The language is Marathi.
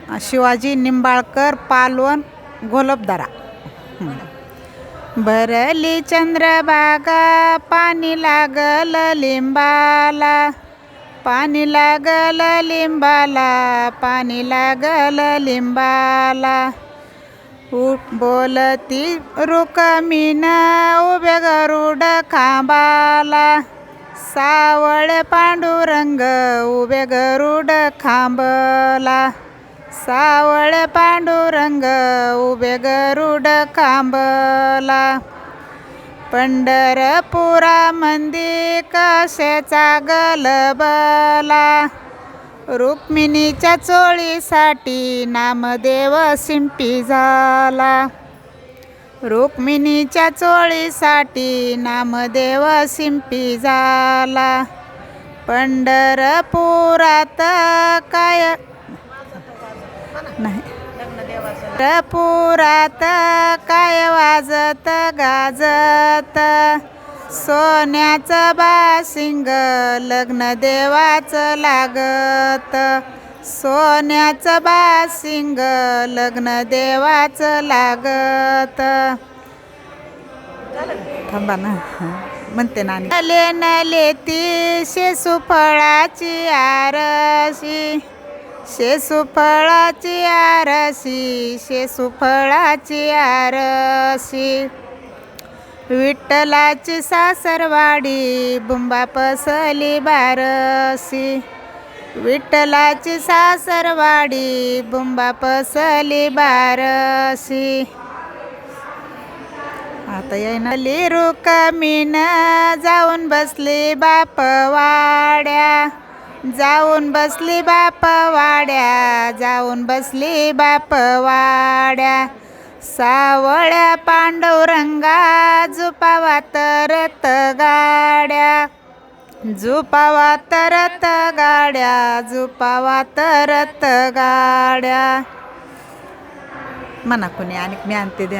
शिवाजी निंबाळकर, पालवण, घोलपदरा. भरली चंद्रभागा, पाणी लागल लिंबाला, पाणी लागल लिंबाला, पाणी लागल लिंबाला. बोलती रुक्मिण उभे गरुड खांबाला, सावळ पांडुरंग उभे गरुड खांबला, सावळ पांडुरंग उभे गरुड खांबला. पंढरपुरामंदी कशाचा गलबला, रुक्मिणीच्या चोळीसाठी नामदेव शिंपी झाला, रुक्मिणीच्या चोळीसाठी नामदेव शिंपी झाला. पंढरपुरात काय नाही, पंढरपुरात काय वाजत गाजत, सोन्याचं बाशिंग लग्न देवाचं लागत, सोन्याचं बाशिंग लग्न देवाचं लागत. थांबा ना, म्हणते ना. नले नले ती शेसुफळाची आरशी, शेसुफळाची आरशी, शेसुफळाची आरशी. विठ्ठलाची सासरवाडी बुंबा पसली बारशी, विठ्ठलाची सासरवाडी बुंबा पसली बारशी. आता येणाली रुक्मिण जाऊन बसली बापवाड्या, जाऊन बसली बापवाड्या, जाऊन बसली बापवाड्या. सावळ्या पांडुरंगा झुपावा तरत गाड्या, झुपावा तरत गाड्या, झुपावा तरत गाड्या. म्हणा कोणी आणि मी आणते द्या.